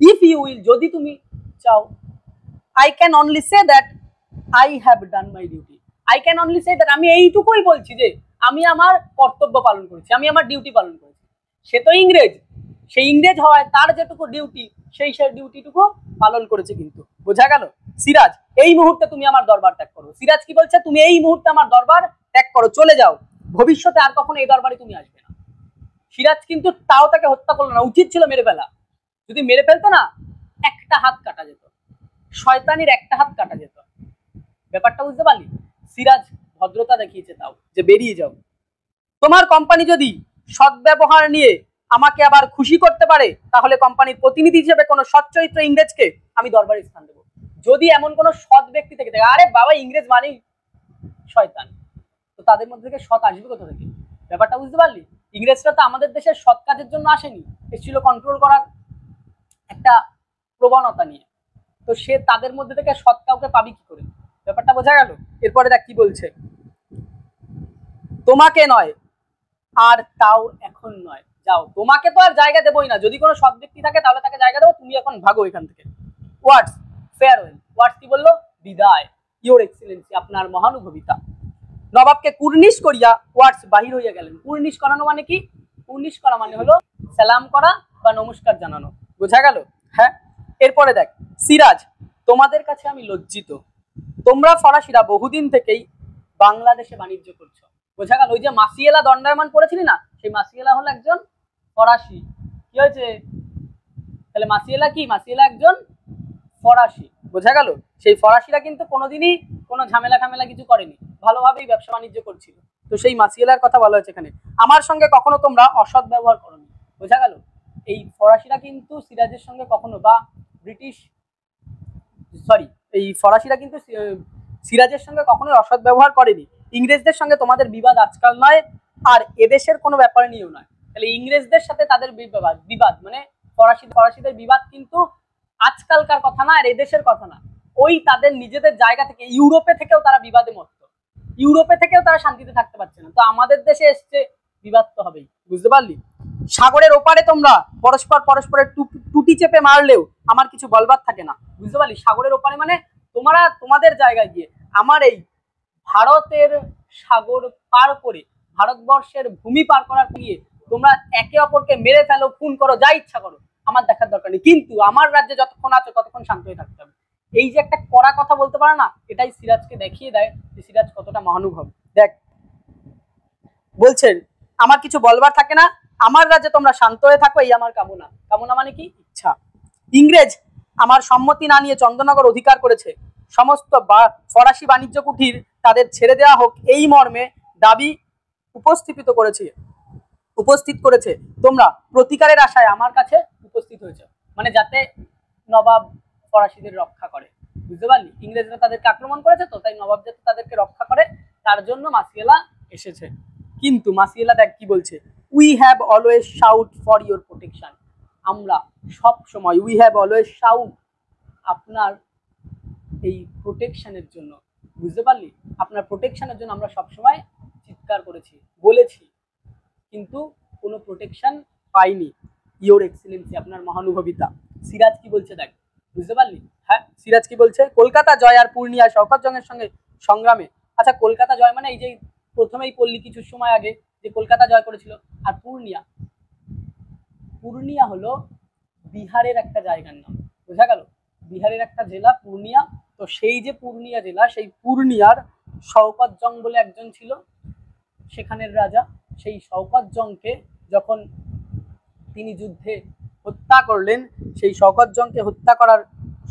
S1: ইফ ইউ উইল, যদি তুমি চাও, I can only say that I have done my duty. I can only say that, আমি এইটুকুই বলছি যে আমি আমার কর্তব্য পালন করেছি, আমি আমার ডিউটি পালন করেছি। সে তো ইংরেজ, সেই ইংরেজ হওয়ায় তার যেটুকু ডিউটি সেই ডিউটিটুকু পালন করেছে। কিন্তু বোঝা গেল? সিরাজ, এই মুহূর্তে তুমি আমার দরবার ত্যাগ করো। সিরাজ কি বলছে? তুমি এই মুহূর্তে আমার দরবার ত্যাগ করো, চলে যাও, ভবিষ্যতে আর কখনো এই দরবারে তুমি আসবে না। সিরাজ কিন্তু তাও তাকে হত্যা করলো না, উচিত ছিল মেরে ফেলা। যদি মেরে ফেলতো না, একটা হাত কাটা যেত, শয়তানির একটা হাত কাটা যেত। ব্যাপারটা বুঝতে পারলি? সিরাজ ভদ্রতা দেখিয়েছে তাও, যে বেরিয়ে যাও। তোমার কোম্পানি যদি সদ্ব্যবহার নিয়ে আমাকে আবার খুশি করতে পারে তাহলে কোম্পানির প্রতিনিধি হিসেবে কোনো সচ্চরিত্র ইংরেজকে আমি দরবারে স্থান দেবো। যদি এমন কোনো সৎ ব্যক্তি থেকে থাকে, আরে বাবা ইংরেজ মানেই শয়তান, তো তাদের মধ্যে থেকে সৎ আসবে কোথা থেকে? ব্যাপারটা বুঝতে পারলি? ইংরেজরা তো আমাদের দেশের সৎ কাজের জন্য আসেনি, এসেছিল কন্ট্রোল করার একটা প্রবণতা নিয়ে। তো সে তাদের মধ্যে থেকে সৎ কাউকে পাবি কি করে? ব্যাপারটা বোঝা গেল? এরপরে দেখ কি বলছে, তোমাকে নয় আর তাও এখন নয়, যাও, তোমাকে তো আর জায়গা দেবই না। যদি কোনো সৎ ব্যক্তি থাকে তাহলে তাকে জায়গা দেবো, তুমি এখন ভাগো এখান থেকে। ওয়াটস, ফেয়ারওয়েল। ওয়াটস কি বললো? বিদায়, ইওর এক্সিলেন্সি, আপনার মহানুভবিতা। নবাবকে কুর্নিশ করিয়া ওয়াটস বাহির হইয়া গেলেন। কুর্নিশ করানো মানে কি? কুর্নিশ করা মানে হলো সালাম করা বা নমস্কার জানানো। বোঝা গেল? হ্যাঁ। এরপরে দেখ, সিরাজ, তোমাদের কাছে আমি লজ্জিত। তোমরা ফরাসিরা বহুদিন থেকেই বাংলাদেশে বাণিজ্য করছো। বোঝা গেল? ওই যে মাসিয়েলা দণ্ডায়মান পড়েছিলি না, সেই মাসিয়েলা হলো একজন ফরাসি। কি হয়েছে তাহলে? মাসিয়েলা কি? মাসিয়েলা একজন ফরাসি। বোঝা গেল? সেই ফরাসিরা কিন্তু কোনোদিনই কোনো ঝামেলা ঝামেলা কিছু করেনি, ভালোভাবেই ব্যবসা বাণিজ্য করছিল। তো সেই মাসিয়েলার কথা বলা হয়েছে এখানে। আমার সঙ্গে কখনো তোমরা অসৎ ব্যবহার করোনি। বোঝা গেল? এই ফরাসিরা কিন্তু সিরাজের সঙ্গে কখনো, বা ব্রিটিশ, সরি, এই ফরাসিরা কিন্তু সিরাজের সঙ্গে কখনোই অসৎ ব্যবহার করেনি। ইংরেজদের সঙ্গে তোমাদের বিবাদ আজকাল নয়, আর এদেশের কোনো ব্যাপারে নিয়েও নয়। তাহলে ইংরেজদের সাথে তাদের বিবাদ মানে ফরাসিদের বিবাদ কিন্তু আজকালকার কথা না, আর এদেশের কথা না। ওই তাদের নিজেদের জায়গা থেকে, ইউরোপে থেকেও তারা বিবাদে মত্ত, ইউরোপে থেকেও তারা শান্তিতে থাকতে পারছে না। তো আমাদের দেশে এসছে, বিবাদ তো হবেই। বুঝতে পারলি? সাগরের ওপারে তোমরা পরস্পরের টুটি চেপে মারলেও আমার কিছু বলবার থাকে না। বুঝতে পারলি? সাগরের ওপারে মানে তোমরা তোমাদের জায়গায় গিয়ে, আমার এই ভারতের সাগর পার করে, ভারতবর্ষের ভূমি পার করার গিয়ে তোমরা একে অপরকে মেরে ফেলো, খুন করো, যা ইচ্ছা করো, আমার দেখার দরকার নেই। কিন্তু আমার রাজ্যে যতক্ষণ আছো ততক্ষণ শান্ত হয়ে থাকতে হবে। এই যে একটা কড়া কথা বলতে পারে না, এটাই সিরাজকে দেখিয়ে দেয় যে সিরাজ কতটা মহানুভব। দেখ বলছেন, আমার কিছু বলবার থাকে না, আমার রাজ্যে তোমরা শান্ত হয়ে থাকো, এই আমার কামনা। কামনা মানে কি? ইচ্ছা। ইংরেজ আমার সম্মতি না নিয়ে চন্দননগর অধিকার করেছে। সমস্ত ফরাসি বাণিজ্য কুঠির তাদের ছেড়ে দেওয়া হোক, এই মর্মে দাবি উপস্থিত করেছে। তোমরা প্রতিকারের আশায় আমার কাছে উপস্থিত হয়েছে, মানে যাতে নবাব ফরাসিদের রক্ষা করে। বুঝতে পারলি? ইংরেজরা তাদেরকে আক্রমণ করেছে, তো তাই নবাব যাতে তাদেরকে রক্ষা করে তার জন্য মাসিয়েলা এসেছে। কিন্তু মাসিয়েলা দেখ কি বলছে, we have always shout for your protection. আমরা সব সময়, উই হ্যাভ অলওয়েজ শাউট, আপনার এই প্রোটেকশনের জন্য। বুঝতে পারলি? আপনার প্রোটেকশনের জন্য আমরা সবসময় চিৎকার করেছি, বলেছি, কিন্তু কোনো প্রোটেকশন পাইনি। ইওর এক্সিলেন্সি, আপনার মহানুভবিতা। সিরাজ কি বলছে দেখ, বুঝতে পারলি? হ্যাঁ, সিরাজ কি বলছে, কলকাতা জয় আর পূর্ণিয়া শওকত জংয়ের সঙ্গে সংগ্রামে। আচ্ছা, কলকাতা জয় মানে এই যে প্রথমেই পড়লি কিছু সময় আগে যে কলকাতা জয় করেছিল। আর পূর্ণিয়া হলো বিহারের একটা জায়গার নাম। বোঝা গেল? বিহারের একটা জেলা পূর্ণিয়া। তো সেই যে পূর্ণিয়া জেলা, সেই পূর্ণিয়ার শওকত জং বলে একজন ছিল, সেখানের রাজা। সেই শওকত জংকে যখন তিনি যুদ্ধে হত্যা করলেন, সেই শওকত জংকে হত্যা করার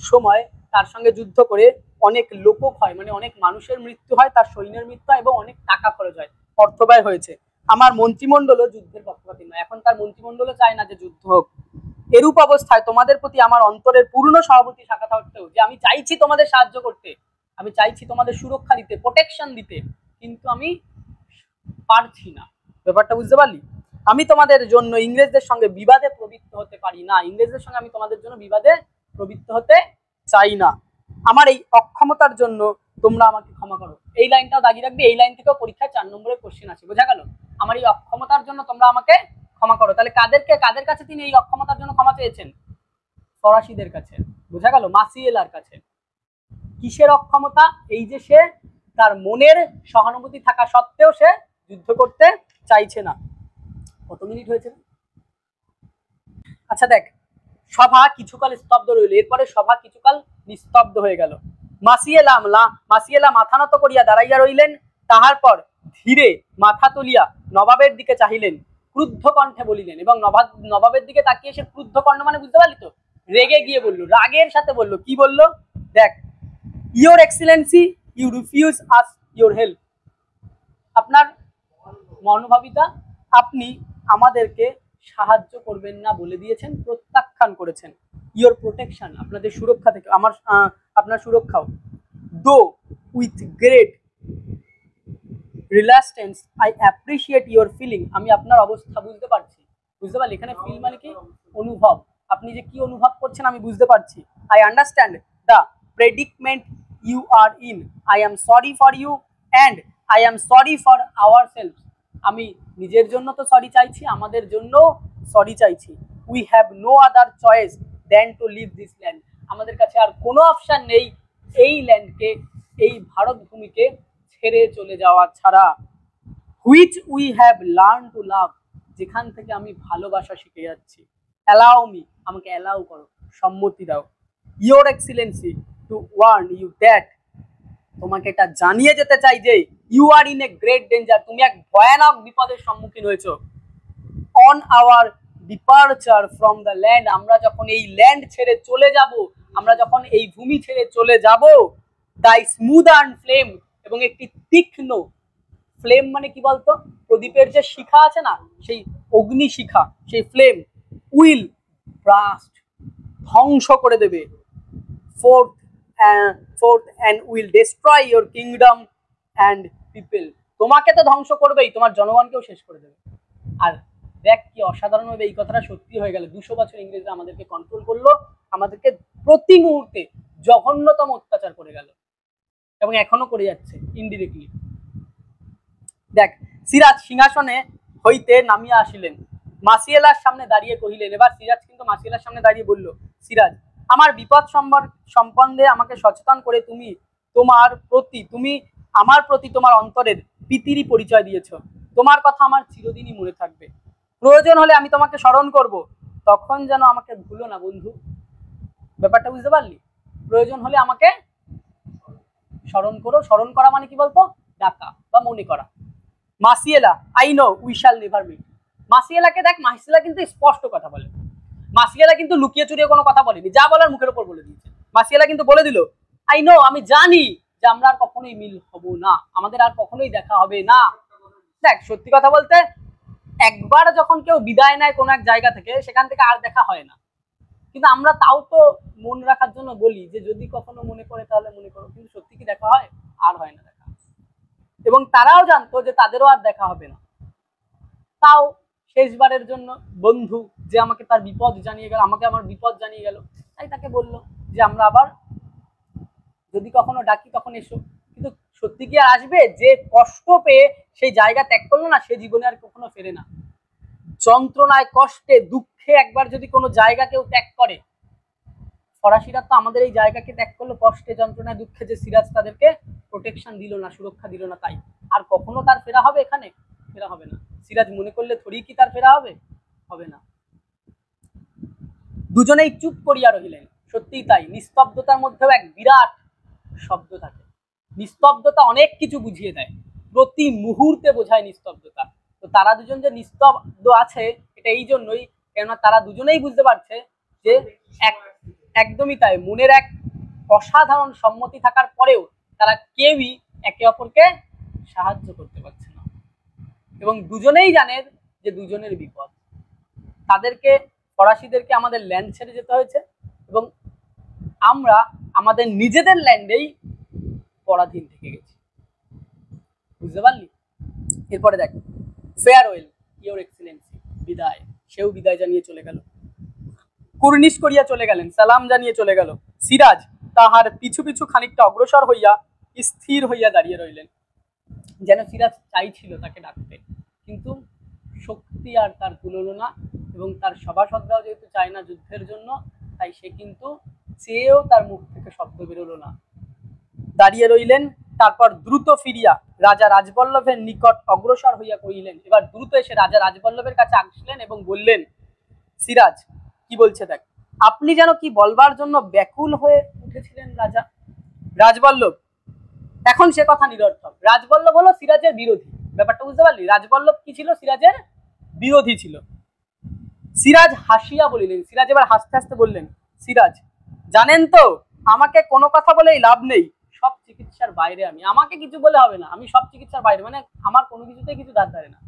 S1: সময় তার সঙ্গে যুদ্ধ করে অনেক লোকক্ষয় মানে অনেক মানুষের মৃত্যু হয়, তার সৈন্যের মৃত্যু হয় এবং অনেক টাকা খরচ হয়, অর্থব্যয় হয়েছে। আমার মন্ত্রিমণ্ডলও যুদ্ধের পক্ষপাতী নয়, এখন তার মন্ত্রিমণ্ডলও চায় না যে যুদ্ধ হোক। এরূপ অবস্থায় তোমাদের প্রতি আমার অন্তরের পূর্ণ সহানুভূতি থাকা সত্ত্বেও, যে আমি চাইছি তোমাদের সাহায্য করতে, আমি চাইছি তোমাদের সুরক্ষা দিতে, প্রোটেকশন দিতে, কিন্তু আমি পারছি না। ব্যাপারটা বুঝতে পারলি? আমি তোমাদের জন্য ইংরেজদের সঙ্গে বিবাদে প্রবৃত্ত হতে পারি না, ইংরেজদের সঙ্গে আমি তোমাদের জন্য বিবাদে প্রবৃত্ত হতে চাই না। আমার এই অক্ষমতার জন্য তোমরা আমাকে ক্ষমা করো। এই লাইনটাও দাগিয়ে রাখবে, এই লাইন থেকেও পরীক্ষায় 4 নম্বরের কোশ্চেন আছে, বোঝা গেল? আমার এই অক্ষমতার জন্য তোমরা আমাকে ক্ষমা করো। তাহলে কাদের কাছে তিনি এই অক্ষমতার জন্য ক্ষমা চেয়েছেন? ফরাসিদের কাছে, বোঝা গেল? মাসিয়েলার কাছে। কিসের অক্ষমতা? এই যে সে তার মনের সহানুভূতি থাকা সত্ত্বেও সে যুদ্ধ করতে চাইছে না। কত মিনিট হয়েছে? আচ্ছা দেখ, সভা কিছুকাল স্তব্ধ রইল, এরপরে সভা কিছুকাল নিস্তব্ধ হয়ে গেল। মাসিয়েলা মাথা নত করিয়া দাঁড়াইয়া রইলেন, তাহার পর ধীরে মাথা তুলিয়া নবাবের দিকে চাহিলেন, ক্রুদ্ধ কণ্ঠে বলিলেন, এবং নবাবের দিকে তাকিয়ে সে ক্রুদ্ধ কণ্ঠ মানে বুঝতে পারলি তো? রেগে গিয়ে বললো, রাগের সাথে বললো। কি বললো দেখ, your excellency you refuse us your help. আপনার মনোভাবিতা, আপনি আমাদেরকে সাহায্য করবেন না বলে দিয়েছেন, প্রত্যাখ্যান করেছেন। ইওর প্রোটেকশন, আপনাদের সুরক্ষা থেকে, আপনার সুরক্ষাও। Though with great reluctance I appreciate your feeling, আমি আপনার অবস্থা বুঝতে পারছি। বুঝতে পারলি? এখানে ফিল মানে কি? অনুভব। আপনি যে কি অনুভব করছেন আমি বুঝতে পারছি। I understand the predicament you are in, I am sorry for you and I am sorry for our self. আমি নিজের জন্য তো সরি চাইছি, আমাদের জন্য সরি চাইছি। We have no other choice then to leave this land, আমাদের কাছে আর কোনো অপশান নেই এই ল্যান্ডকে, এই ভারত ভূমিকে ছেড়ে চলে যাওয়া ছাড়া। Which we have learn to love, যেখান থেকে আমি ভালোবাসা শিখে যাচ্ছি। অ্যালাউ মি, আমাকে অ্যালাউ করো, সম্মতি দাও। Your excellency to warn you that, তোমাকে এটা জানিয়ে যেতে চাই যে you are in a great danger, তুমি এক ভয়ানক বিপদের সম্মুখীন হয়েছো। On our departure from the land, আমরা যখন এই ল্যান্ড ছেড়ে চলে যাব, আমরা যখন এই ভূমি ছেড়ে চলে যাব, দাই স্মুথ অ্যান্ড ফ্লেম, এবং একটি তীক্ষ্ণ, ফ্লেম মানে কি বলতো? প্রদীপের যে শিখা আছে না, সেই অগ্নি শিখা, সেই ফ্লেম, উইল ব্রাস্ট, ধ্বংস করে দেবে। Fourth and will destroy your kingdom and people, তোমাকে তো ধ্বংস করবেই, তোমার জনগণকেও শেষ করে দেবে। আর দেখ কি অসাধারণভাবে এই কথাটা সত্যি হয়ে গেল। 200 বছর ইংরেজরা আমাদেরকে কন্ট্রোল করলো, আমাদেরকে প্রতি মুহূর্তে জঘন্যতম অত্যাচার করে গেল এবং এখনো করে যাচ্ছে ইনডিরেক্টলি। দেখ, সিরাজ সিংহাসনে হইতে নামিয়া আসিলেন, মাসিয়েলার সামনে দাঁড়িয়ে কহিলেন। এবার সিরাজ কিন্তু মাসিয়েলার সামনে দাঁড়িয়ে বলল, সিরাজ, আমার বিপদ সম্বন্ধে আমাকে সচেতন করে তুমি আমার প্রতি তোমার অন্তরের প্রীতিরই পরিচয় দিয়েছ। তোমার কথা আমার চিরদিনই মনে থাকবে। প্রয়োজন হলে আমি তোমাকে স্মরণ করব, তখন যেন আমাকে ভুলো না বন্ধু। ব্যাপারটা বুঝতে পারলি? প্রয়োজন হলে আমাকে স্মরণ করো। স্মরণ করা মানে কি বলতো? ডাকা বা মনে করা। মাসিয়েলা, I know we shall never meet. মাসিয়েলাকে দেখ, মাসিয়েলা কিন্তু স্পষ্ট কথা বলে, মাসিয়েলা কিন্তু লুকিয়ে চুরিয়ে কোনো কথা বলেনি, যা বলার মুখের উপর বলে দিয়েছে। মাসিয়েলা কিন্তু বলে দিল, আই নো, আমি জানি যে আমরা আর কখনোই মিল হব না, আমাদের আর কখনোই দেখা হবে না। দেখ, সত্যি কথা বলতে, একবার যখন কেউ বিদায় নেয় কোনো এক জায়গা থেকে, সেখান থেকে আর দেখা হয় না। কিন্তু আমরা তাও তো মন রাখার জন্য বলি যে যদি কখনো মনে পড়ে তাহলে মনে করো, কিন্তু সত্যি কি দেখা হয়? আর হয় না দেখা। এবং তারাও জানতো যে তাদেরও আর দেখা হবে না, তাও শেষবারের জন্য বন্ধু যে আমাকে তার বিপদ জানিয়ে গেল, আমাকে আমার বিপদ জানিয়ে গেল, তাই তাকে বললো যে আমরা আবার যদি কখনো ডাকি তখন এসো। কিন্তু সত্যি কি আর আসবে? যে কষ্ট পেয়ে সেই জায়গা ত্যাগ করলো না, সে জীবনে আর কখনো ফেরে না। যন্ত্রণায়, কষ্টে, দুঃখে একবার যদি কোনো জায়গা কেউ ত্যাগ করে, ফরাসিরা তো আমাদের এই জায়গাকে ত্যাগ করলো কষ্টে, যন্ত্রণায়, দুঃখে, যে সিরাজ তাদেরকে প্রোটেকশন দিল না, সুরক্ষা দিল না, তাই আর কখনো তার ফেরা হবে? এখানে ফেরা হবে না। সিরাজ মনে করলে থোড়ি কি তার ফেরা হবে? হবে না। দুজনেই চুপ করিয়া রহিলেন। সত্যিই তাই, নিস্তব্ধতার মধ্যেও এক বিরাট শব্দ থাকে। নিস্তব্ধতা অনেক কিছু বুঝিয়ে দেয়, প্রতি মুহূর্তে বোঝায় নিস্তব্ধতা। তো তারা দুজন যে নিস্তব্ধ আছে, এটা এই জন্যই, কেননা তারা দুজনেই বুঝতে পারছে যে একদমই তাই, মনের এক অসাধারণ সম্মতি থাকার পরেও তারা কেউই একে অপরকে সাহায্য করতে পারছে না এবং দুজনেই জানেন যে দুজনের বিপদ। তাদেরকে ফরাসিদেরকে আমাদের ল্যান্ড ছেড়ে যেতে হয়েছে এবং আমরা আমাদের নিজেদের ল্যান্ডেই পরাধীন থেকে গেছি। বুঝতে পারলি? এরপরে দেখ, ফেয়ারওয়েল ইওর এক্সিলেন্সি, বিদায়। সেও বিদায় জানিয়ে চলে গেল, কুর্নিশ করিয়া চলে গেলেন, সালাম জানিয়ে চলে গেল। সিরাজ তাহার পিছু পিছু খানিকটা অগ্রসর হইয়া স্থির হইয়া দাঁড়িয়ে রইলেন, যেন সিরাজ চাইছিল তাকে ডাকতে, কিন্তু শক্তি আর তার কুলোলো না এবং তার সভাসদরাও যেহেতু চায় না যুদ্ধের জন্য, তাই সে কিন্তু চেয়েও তার মুখ থেকে শব্দ বেরোলো না, দাঁড়িয়ে রইলেন। তারপর দ্রুত ফিরিয়া রাজা রাজবল্লভের নিকট অগ্রসর হইয়া কহিলেন, এবার দ্রুত এসে রাজা রাজবল্লভের কাছে আসলেন এবং বললেন, সিরাজ কি বলছে দেখ। আপনি যেন কি বলবার জন্য ব্যাকুল হয়ে উঠেছিলেন রাজা। রাজবল্লভ এখন সে কথা নিরর্থক। রাজবল্লভ হলো সিরাজের বিরোধী, ব্যাপারটা বুঝতে পারলি? রাজবল্লভ কি ছিল? সিরাজের বিরোধী ছিল। সিরাজ হাসিয়া বলিলেন, সিরাজ এবার হাসতে হাসতে বললেন, সিরাজ জানেন তো আমাকে কোনো কথা বলেই লাভ নেই, সব চিকিৎসার বাইরে আমি, আমাকে কিছু বলে হবে না, আমি সব চিকিৎসার বাইরে, মানে আমার কোনো কিছুতেই কিছু ধার ধারে না,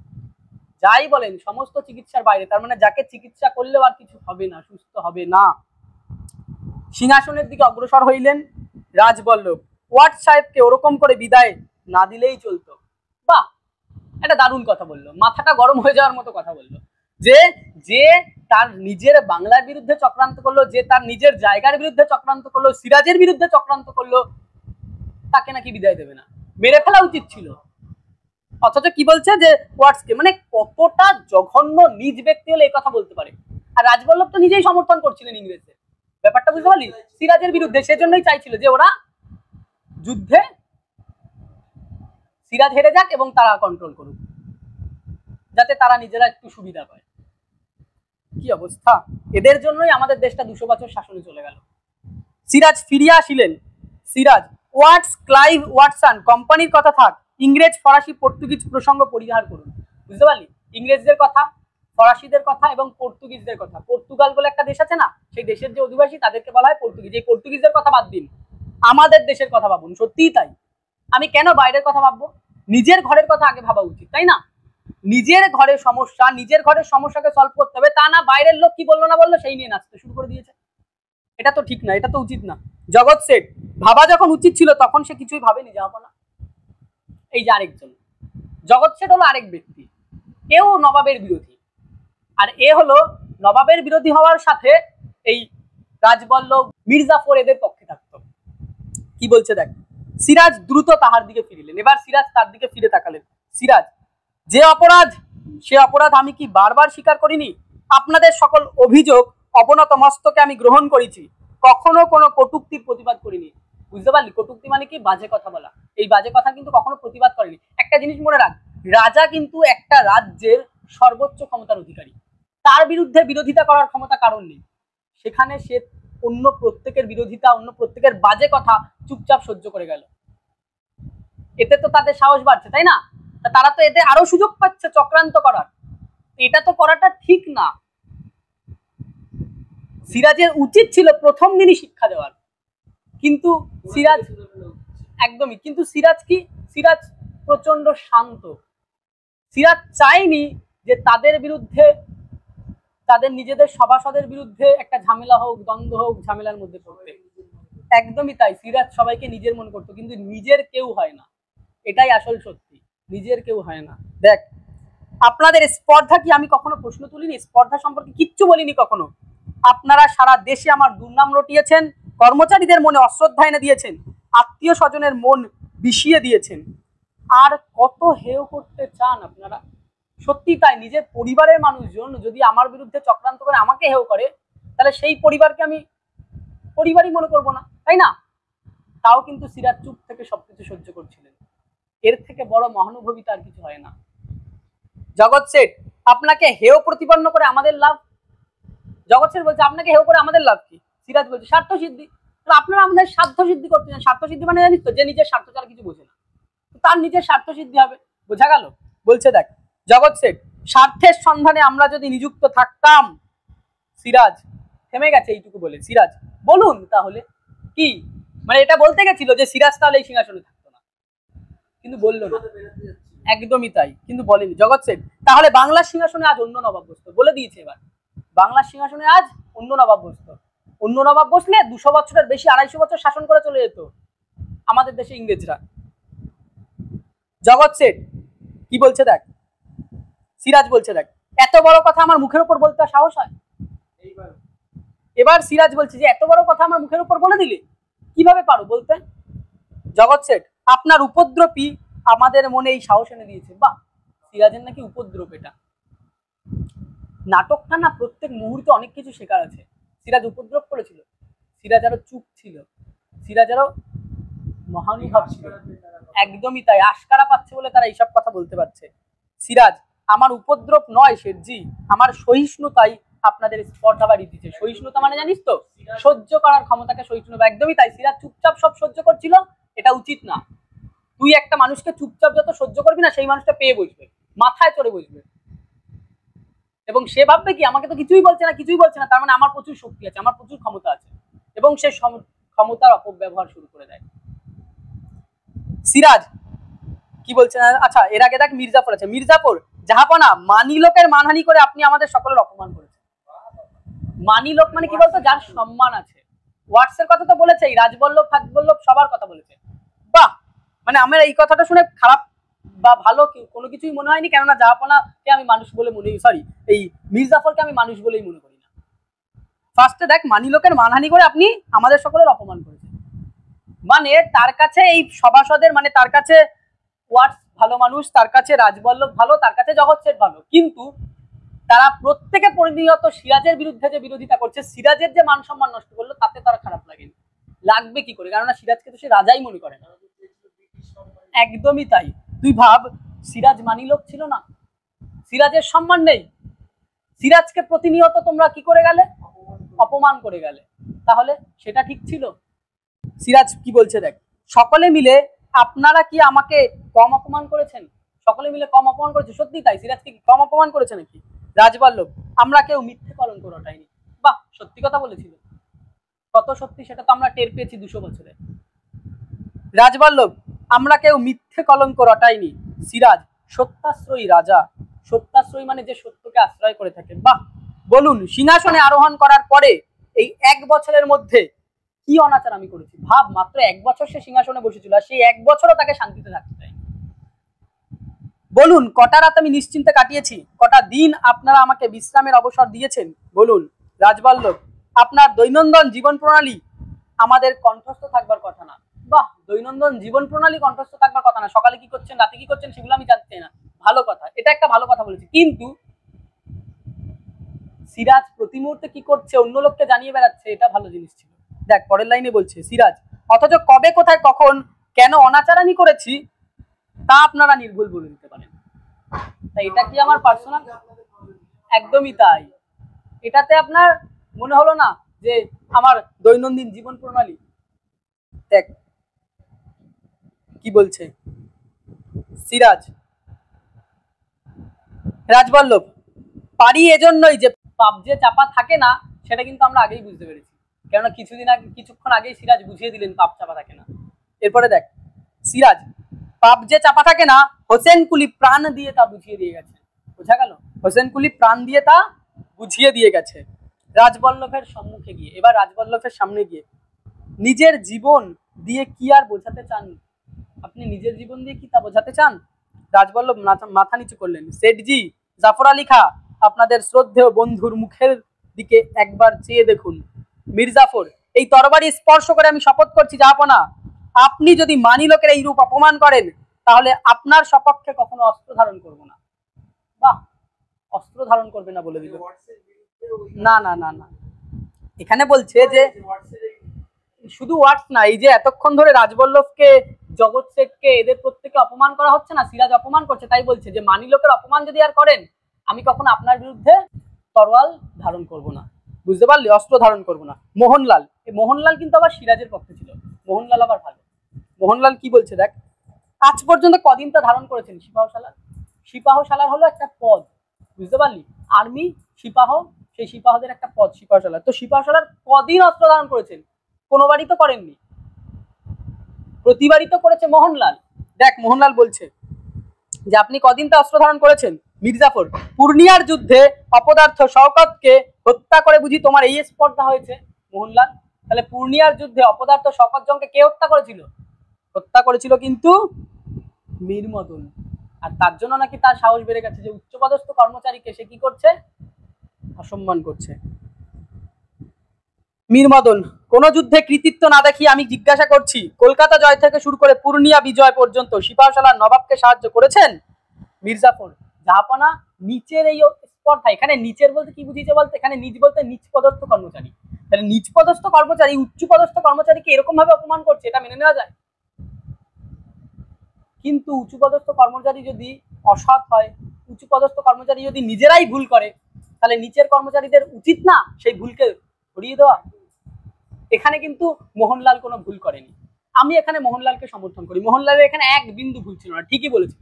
S1: যাই বলেন সমস্ত চিকিৎসার বাইরে, তার মানে যাকে চিকিৎসা করলেও আর কিছু হবে না, সুস্থ হবে না। সিংহাসনের দিকে অগ্রসর হইলেন রাজবল্লভ। ওয়াট সাহেবকে ওরকম করে বিদায় না দিলেই চলতো। বাহ, একটা দারুণ কথা বললো, মাথাটা গরম হয়ে যাওয়ার মতো কথা বললো, যে যে তার নিজের বাংলার বিরুদ্ধে চক্রান্ত করলো, যে তার নিজের জায়গার বিরুদ্ধে চক্রান্ত করলো, সিরাজের বিরুদ্ধে চক্রান্ত করলো, তাকে নাকি বিদায় দেবে না, মেরে ফেলা উচিত ছিল। অথচ কি বলছে যে ওয়াটসকে, মানে কতটা জঘন্য নিজ ব্যক্তি হলে এই কথা বলতে পারে। আর রাজবল্লভ তো নিজেই সমর্থন করছিলেন ইংরেজদের, ব্যাপারটা বুঝতে পারলি? সিরাজের বিরুদ্ধে, সেজন্যই চাইছিল যে ওরা যুদ্ধে সিরাজ হেরে যাক এবং তারা কন্ট্রোল করুক, যাতে তারা নিজেরা একটু সুবিধা পায়। কি অবস্থা! এদের জন্যই আমাদের দেশটা 200 বছর শাসনে চলে গেল। সিরাজ ফিরিয়া আসিলেন। সিরাজ, ওয়াটস, ক্লাইভ, ওয়াটসন, কোম্পানির কথা থাক, ইংরেজ, ফরাসি, পর্তুগিজ প্রসঙ্গ পরিহার করুন। বুঝতে পারলি? ইংরেজদের কথা, ফরাসিদের কথা এবং পর্তুগিজদের কথা। পর্তুগাল বলে একটা দেশ আছে না, সেই দেশের যে অধিবাসী তাদেরকে বলা হয় পর্তুগিজ। এই পর্তুগিজদের কথা বাদ দিন, আমাদের দেশের কথা ভাবুন। সত্যিই তাই। আমি কেন বাইরের কথা ভাববো? নিজের ঘরের কথা আগে ভাবা উচিত, তাই না? নিজের ঘরের সমস্যা, নিজের ঘরের সমস্যাকে সলভ করতে হবে, তা না বাইরের লোক কি বললো না বললো সেই নিয়ে নাচতে শুরু করে দিয়েছে। এটা তো ঠিক না, এটা তো উচিত না। জগৎ শেঠ, ভাবা যখন উচিত ছিল তখন সে কিছুই ভাবেনি, যাবো না। এই যে আরেকজন জগৎ শেঠ হলো আরেক ব্যক্তি, এও নবাবের বিরোধী, আর এ হলো নবাবের বিরোধী হওয়ার সাথে এই রাজবল্লভ, মির্জাফর এদের পক্ষে থাকতো। কি বলছে দেখ। সিরাজ দ্রুত তাহার দিকে ফিরিলেন। এবার সিরাজ তার দিকে ফিরে তাকালেন। সিরাজ, যে অপরাধ, সে অপরাধ আমি কি বারবার স্বীকার করিনি? আপনাদের সকল অভিযোগ অবনত মস্তকে আমি গ্রহণ করেছি, কখনো কোনো কটূক্তির প্রতিবাদ করিনি। বুঝতে পারলি? কটূক্তি মানে কি? বাজে কথা বলা। এই বাজে কথা কিন্তু কখনো প্রতিবাদ করেনি। একটা জিনিস মনে রাখ, রাজা কিন্তু একটা রাজ্যের সর্বোচ্চ ক্ষমতার অধিকারী, তার বিরুদ্ধে বিরোধিতা করার ক্ষমতা কারণ নেই। সেখানে সে অন্য প্রত্যেকের বিরোধিতা, অন্য প্রত্যেকের বাজে কথা চুপচাপ সহ্য করে গেল। এতে তো তাদের সাহস বাড়ছে, তাই না? তারা তো এতে আরো সুযোগ পাচ্ছে চক্রান্ত করার। এটা তো করাটা ঠিক না। সিরাজের উচিত ছিল প্রথম দিনই শিক্ষা দেওয়ার, কিন্তু সিরাজ একদমই, কিন্তু সিরাজ কি? সিরাজ প্রচন্ড শান্ত। সিরাজ চাইনি যে তাদের বিরুদ্ধে, তাদের নিজেদের সভাসদের বিরুদ্ধে একটা ঝামেলা হোক, দ্বন্দ্ব হোক, ঝামেলার মধ্যে পড়তে। একদমই তাই, সিরাজ সবাইকে নিজের মনে করতো, কিন্তু নিজের কেউ হয় না। এটাই আসল সত্যি, নিজের কেউ হয় না। দেখ, আপনাদের স্পর্ধা কি আমি কখনো প্রশ্ন তুলিনি? স্পর্ধা সম্পর্কে কিচ্ছু বলিনি কখনো। আপনারা সারা দেশে আমার দুর্নাম রটিয়েছেন, কর্মচারীদের মনে অশ্রদ্ধা এনে দিয়েছেন, আত্মীয় স্বজনের মন বিষিয়ে দিয়েছেন। আর কত হেয় করতে চান আপনারা? সত্যি তাই, নিজের পরিবারের মানুষজন যদি আমার বিরুদ্ধে চক্রান্ত করে আমাকে হেয় করে, তাহলে সেই পরিবারকে আমি পরিবারই মনে করবো না, তাই না? তাও কিন্তু সিরাজ চুপ থেকে সবকিছু সহ্য করছিলেন। এর থেকে বড় মহানুভবিতা আর কিছু হয় না। জগৎ শেঠ, আপনাকে হেয় প্রতিপন্ন করে আমাদের লাভ? জগৎ শেঠ বলছে, আপনাকে হেয় করে আমাদের লাভ কি? সিরাজ বলছে, স্বার্থ সিদ্ধি। আপনারা আমাদের স্বার্থ সিদ্ধি করতে চান। স্বার্থ সিদ্ধি মানে জানিস তো, যে নিজের স্বার্থ ছাড়া কিছু বোঝে না, তার নিজের স্বার্থ সিদ্ধি হবে। বোঝা গেল? বলছে দেখ জগৎ শেঠ, স্বার্থের সন্ধানে আমরা যদি নিযুক্ত থাকতাম। সিরাজ থেমে গেছে এইটুকু বলে। সিরাজ, বলুন তাহলে কি? মানে এটা বলতে গেছিল যে সিরাজ তাহলে এই সিংহাসনে থাকতো না, কিন্তু বললো না। একদমই তাই, কিন্তু বলেনি জগৎ সেট। তাহলে বাংলার সিংহাসনে আজ অন্য নবাব বসতো, বলে দিয়েছে এবার বাংলার সিংহাসনে আজ অন্য নবাব বসতো। অন্য নবাব বসলে 200 বছরের বেশি 250 বছর শাসন করে চলে যেত আমাদের দেশে ইংরেজরা। জগৎ সেট কি বলছে দেখ, সিরাজ বলছে দেখ, এত বড় কথা আমার মুখের উপর বলতে সাহস হয়? এবার সিরাজ বলছে যে এত বড় কথা আমার মুখের উপর বলে দিলি, কিভাবে পারো বলতে? জগৎ সেট, আপনার উপদ্রবই আমাদের মনে এই সাহস এনে দিয়েছে। বাহ, সিরাজের নাকি উপদ্রব। এটা নাটকটা না প্রত্যেক মুহূর্তে অনেক কিছু শেখার আছে। সিরাজ উপদ্রব করেছিল, সিরাজ আরো চুপ ছিল, সিরাজ আরো মহানুভব ছিল। একদমই তাই, আশকারা পাচ্ছে বলে তারা এইসব কথা বলতে পারছে। সিরাজ, আমার উপদ্রব নয় শেঠজি, আমার সহিষ্ণুতাই আপনাদের স্পর্ধা বাড়িয়ে দিচ্ছে। সহিষ্ণুতা মানে জানিস তো, সহ্য করার ক্ষমতাকে সহিষ্ণুতা। একদমই তাই, সিরাজ চুপচাপ সব সহ্য করছিল, এটা উচিত না। তুই একটা মানুষকে চুপচাপ যত সহ্য করবি না, সেই মানুষটা পেয়ে বসবে, মাথায় চড়ে বসবে, এবং সে ভাববে কি আমাকে তো কিছুই বলছে না, কিছুই বলছে না, তার মানে আমার প্রচুর শক্তি আছে, আমার প্রচুর ক্ষমতা আছে, এবং সে ক্ষমতার অপব্যবহার শুরু করে দেয়। সিরাজ কি বলছে? আচ্ছা, এর আগে দেখ মির্জাফর আছে। মির্জাফর, জাহাপনা, মানিলোকের মানহানি করে আপনি আমাদের সকলের অপমান করেছেন। মানিলোক মানে কি বলতো? যার সম্মান আছে। ওয়াটসের কথা তো বলেছেই, রাজবল্লভ ফাজবল্লভ সবার কথা বলেছে। বাহ, মানে আমার এই কথাটা শুনে খারাপ বা ভালো কোনো কিছুই মনে হয়নি, কেননা জাহাপনাকে আমি মানুষ বলে মনে, সরি, এই মির্জাফরকে আমি মানুষ বলেই মনে করি না। ফার্স্টে দেখ, মানিলোকের মানহানি করে আপনি আমাদের সকলের অপমান করেছেন, মানে তার কাছে এই সভাসদের, মানে তার কাছে ওয়াটস ভালো মানুষ, তার কাছে রাজবল্লভ ভালো, তার কাছে জগৎ সেট ভালো, কিন্তু তারা প্রত্যেকে পরিণত সিরাজের বিরুদ্ধে যে বিরোধিতা করছে, সিরাজের যে মান সম্মান নষ্ট করলো, তাতে তারা খারাপ লাগেনি। লাগবে কি করে, কেননা সিরাজকে তো সে রাজাই মনে করে না। একদমই তাই, তুই ভাব, সিরাজ মানিলোক ছিল না, সিরাজের সম্মান নেই, সিরাজকে প্রতিনিয়ত তোমরা কি করে গেলে? অপমান করে গেলে, তাহলে সেটা ঠিক ছিল? সিরাজ কি বলছে দেখ, সকলে মিলে আপনারা কি আমাকে কম অপমান করেছেন? সকলে মিলে কম অপমান করেছে, সত্যি তাই, সিরাজকে কি কম অপমান করেছে নাকি? রাজবল্লভ, আমরা কেউ মিথ্যে কলঙ্ক রটাইনি। বাহ, সত্যি কথা বলেছিল, কত সত্যি সেটা তো আমরা টের পেয়েছি 200 বছরে। রাজবল্লভ, আমরা কেউ মিথ্যে কলঙ্ক রটাইনি। সিরাজ, সত্যাশ্রয়ী রাজা, সত্যাশ্রয়ী মানে যে সত্যকে আশ্রয় করে থাকে। বাহ, বলুন, সিংহাসনে আরোহণ করার পরে এই 1 বছরের মধ্যে কি অনাচার আমি করেছি? ভাব, মাত্র 1 বছর সে সিংহাসনে বসেছিল, আর সেই 1 বছরও তাকে শান্তিতে থাকতে চাই। বলুন, কটা রাত আমি নিশ্চিন্তে কাটিয়েছি, কটা দিন আপনারা আমাকে বিশ্রামের অবসর দিয়েছেন, বলুন। রাজবল্লভ, আপনার দৈনন্দিন জীবন প্রণালী আমাদের কণ্ঠস্থ থাকবার কথা না। বাহ, দৈনন্দিন জীবন প্রণালী কণ্ঠস্থ থাকবার কথা না, সকালে কি করছেন, রাতে কি করছেন, সেগুলো আমি জানতে চাই না, ভালো কথা, এটা একটা ভালো কথা বলেছি, কিন্তু সিরাজ প্রতি মুহূর্তে কি করছে অন্য লোককে জানিয়ে বেড়াচ্ছে, এটা ভালো জিনিস ছিল। দেখ পরের লাইনে বলছে সিরাজ, অথচ কবে কোথায় কখন কেন অনাচার আমি করেছি তা আপনারা নির্ভুল বলে দিতে পারেন। তাই এটা কি আমার পার্সোনাল? একদমই তাই, এটাতে আপনার মনে হলো না যে আমার দৈনন্দিন জীবন প্রণালী? দেখ কি বলছে সিরাজ। রাজবল্লভ, পারি এজন্যই যে পাপ যে চাপা থাকে না, সেটা কিন্তু আমরা আগেই বুঝতে পেরেছি, কেননা কিছুক্ষণ আগেই সিরাজ বুঝিয়ে দিলেন পাপ চাপা থাকে না। এরপরে দেখ সিরাজ, পাপ যে চাপা থাকে না, হোসেন কুলি প্রাণ দিয়ে তা বুঝিয়ে দিয়ে গেছে। বোঝা গেল, হোসেন কুলি প্রাণ দিয়ে তা বুঝিয়ে দিয়ে গেছে। রাজবল্লভের সম্মুখে গিয়ে, এবার রাজবল্লভের সামনে গিয়ে, নিজের জীবন দিয়ে কি আর বোঝাতে চান? আপনি নিজের জীবন দিয়ে কি তা বোঝাতে চান? রাজবল্লভ মাথা নিচু করলেন। সেঠজি, জাফর আলী খা, আপনাদের শ্রদ্ধেয় বন্ধুর মুখের দিকে একবার চেয়ে দেখুন। মির্জাফর, এই তরবারি স্পর্শ করে আমি শপথ করছি জাহাপনা, আপনি যদি মানিলোকের এই রূপ অপমান করেন, তাহলে আপনার সপক্ষে কখনো অস্ত্র ধারণ করব না। বাহ, অস্ত্র ধারণ করবে না বলে দিল। না না না না, এখানে বলছে যে শুধু ওয়ার্ডস না, এই যে এতক্ষণ ধরে রাজবল্লভকে, জগৎ সেটকে, এদের প্রত্যেককে অপমান করা হচ্ছে না, সিরাজ অপমান করছে, তাই বলছে যে মানিলোকের অপমান যদি আর করেন, আমি কখনো আপনার বিরুদ্ধে তরোয়াল ধারণ করব না। বুঝতে পারলি, অস্ত্র ধারণ করব না। মোহনলাল, এই মোহনলাল কিন্তু আবার সিরাজের পক্ষে ছিল, মোহনলাল আবার ভালো। মোহনলাল কি বলছে দেখ, আজ পর্যন্ত কদিন তা ধারণ করেছেন সিপাহসালার? সিপাহসালার হলো একটা পদ, বুঝতে পারলি, আর্মি সিপাহ, সেই সিপাহদের একটা পদ সিপাহসালার। তো সিপাহসালার কদিন অস্ত্র ধারণ করেছেন? কোনোবারই তো করেননি। প্রতিবারিত করেছে মোহনলাল। দেখ মোহনলাল বলছে যে আপনি কদিন তা অস্ত্র ধারণ করেছেন? মির্জাফর, পূর্ণিয়ার যুদ্ধে অপদার্থ শওকতকে হত্যা করে বুঝি তোমার এই স্পর্ধা হয়েছে? মোহনলাল, তাহলে পূর্ণিয়ার যুদ্ধে অপদার্থ শওকত জংকে কে হত্যা করেছিল? হত্যা করেছিল কিন্তু মীর মদন। আর তার জন্য নাকি তার সাহস বেড়ে গেছে যে উচ্চপদস্থ কর্মচারীকে সে কি করছে? অসম্মান করছে। মীর মদন, কোন যুদ্ধে কৃতিত্ব না দেখিয়ে আমি জিজ্ঞাসা করছি, কলকাতা জয় থেকে শুরু করে পূর্ণিয়া বিজয় পর্যন্ত সিপাহসালার নবাবকে সাহায্য করেছেন? মির্জাফর, জাহাপনা নিচের এই স্পর্ধা, এখানে নিচের বলতে কি বুঝিয়েছে বলতে? এখানে নিচ বলতে নিচ পদস্থ কর্মচারী। তাহলে নিচ পদস্থ কর্মচারী উচ্চ পদস্থ কর্মচারীকে এরকম ভাবে অপমান করছে, এটা মেনে নেওয়া যায়? কিন্তু উঁচু পদস্থ কর্মচারী যদি অসৎ হয়, উঁচু পদস্থ কর্মচারী যদি নিজেরাই ভুল করে, তাহলে নিচের কর্মচারীদের উচিত না সেই ভুলকে ধরিয়ে দেওয়া? এখানে কিন্তু মোহনলাল কোনো ভুল করেনি। আমি এখানে মোহনলালকে সমর্থন করি। মোহনলালের এখানে এক বিন্দু ভুল ছিল না, ঠিকই বলেছিল।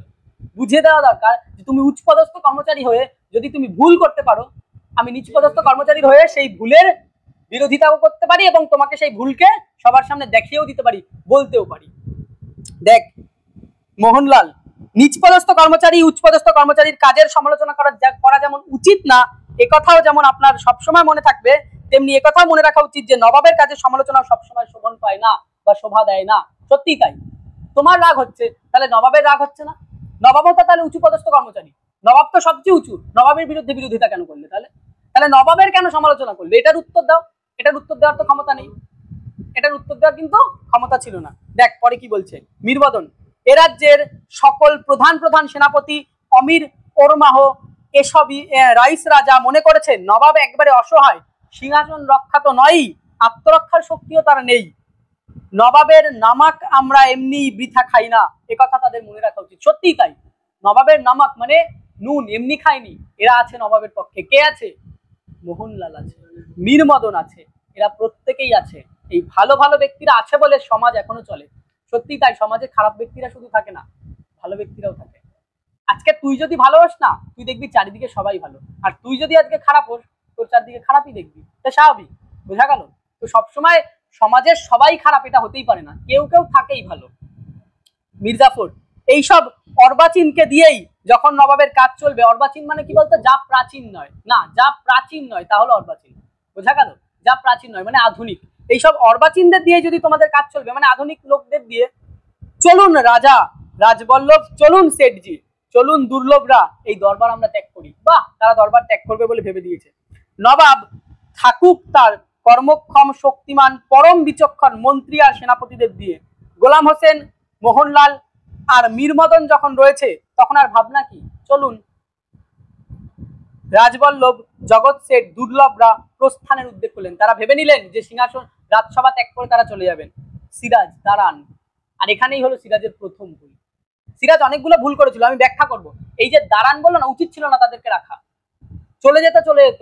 S1: বুঝিয়ে দেওয়া দরকার যে তুমি উচ্চ পদস্থ কর্মচারী হয়ে যদি তুমি ভুল করতে পারো, আমি নিচ পদস্থ কর্মচারীর হয়ে সেই ভুলের বিরোধিতাও করতে পারি এবং তোমাকে সেই ভুলকে সবার সামনে দেখিয়েও দিতে পারি, বলতেও পারি। দেখ মোহনলাল, নিচ পদস্থ কর্মচারী উচ্চ পদস্থ কর্মচারীর কাজের সমালোচনা করা যেমন উচিত না, একথাও যেমন আপনার সবসময় মনে থাকবে, তেমনি একথাও মনে রাখা উচিত যে নবাবের কাজের সমালোচনা সবসময় শোভন পায় না বা শোভা দেয় না। সত্যি তাই। তোমার রাগ হচ্ছে, তাহলে নবাবের রাগ হচ্ছে না? নবাবও তো তাহলে উঁচু পদস্থ কর্মচারী, নবাব তো সবচেয়ে উঁচু, নবাবের বিরুদ্ধে বিরোধিতা কেন করলে? তাহলে নবাবের কেন সমালোচনা করলে? এটার উত্তর দাও। এটার উত্তর দেওয়ার তো ক্ষমতা নেই, এটার উত্তর দেওয়ার কিন্তু ক্ষমতা ছিল না। দেখ পরে কি বলছে মীর মদন, এ রাজ্যের সকল প্রধান প্রধান সেনাপতি অমির ওরমাহ এসবই রাইস রাজা মনে করেছেন নবাব একবারে অসহায়, সিংহাসন রক্ষা তো নয়ই, আত্মরক্ষার শক্তিও তার নেই। নবাবের নামাক আমরা এমনি বৃথা খাই না, একথা তাদের মনে রাখা উচিত। সত্যিই তাই, নবাবের নামাক মানে নুন এমনি খায়নি, এরা আছে নবাবের পক্ষে। কে আছে? মোহনলাল আছে, মীর মদন আছে, এরা প্রত্যেকেই আছে। এই ভালো ভালো ব্যক্তিরা আছে বলে সমাজ এখনো চলে। সত্যি তাই, সমাজে খারাপ ব্যক্তিরা শুধু থাকে না, ভালো ব্যক্তিরাও থাকে। আজকে তুই যদি ভালো হোস না, তুই দেখবি চারিদিকে সবাই ভালো, আর তুই যদি আজকে খারাপ হোস, তোর চারদিকে খারাপই দেখবি। এটা স্বাভাবিক, বোঝা গেল? তো সবসময় সমাজের সবাই খারাপ এটা হতেই পারে না, কেউ কেউ থাকেই ভালো। মির্জাফর, এইসব অর্বাচীনকে দিয়েই যখন নবাবের কাজ চলবে, অর্বাচীন মানে কি বলতো? যা প্রাচীন নয়, না যা প্রাচীন নয় তাহলে অর্বাচীন, বোঝা গেল? যা প্রাচীন নয় মানে আধুনিক। এইসব অর্বাচীনদের দিয়ে যদি তোমাদের কাজ চলবে, মানে আধুনিক লোকদের দিয়ে, চলুন রাজা রাজবল্লভ, চলুন শেঠজি, চলুন দুর্লভরা, এই দরবার আমরা ত্যাগ করি। বাহ, তারা দরবার ত্যাগ করবে বলে ভেবে দিয়েছে। নবাব থাকুক তার কর্মক্ষম শক্তিমান পরম বিচক্ষণ মন্ত্রী আর সেনাপতিদের দিয়ে। গোলাম হোসেন, মোহনলাল আর মীর মদন যখন রয়েছে তখন আর ভাবনা কি? চলুন। রাজবল্লভ, জগৎ শেঠ, দুর্লভরা প্রস্থানের উদ্যোগ করলেন। তারা ভেবে নিলেন যে সিংহাসন রাজসভা ত্যাগ করে তারা চলে যাবেন। সিরাজ দাঁড়ান। আর এখানেই হলো সিরাজের প্রথম ভুল। সিরাজ অনেকগুলো ভুল করেছিল, আমি ব্যাখ্যা করব। এই যে দাঁড়ান বললো না, উচিত ছিল না তাদেরকে রাখা, চলে যেত চলে যেত।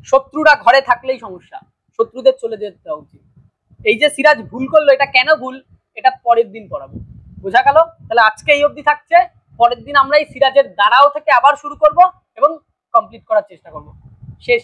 S1: শত্রুরা ঘরে থাকলেই সমস্যা, শত্রুদের চলে যেতে দেওয়া উচিত। এই যে সিরাজ ভুল করলো, এটা কেন ভুল এটা পরের দিন পড়াবো, বোঝা গেল? তাহলে আজকে এই অবধি থাকছে, পরের দিন আমরা এই সিরাজের দাঁড়াও থেকে আবার শুরু করব এবং কমপ্লিট করার চেষ্টা করব। শেষ।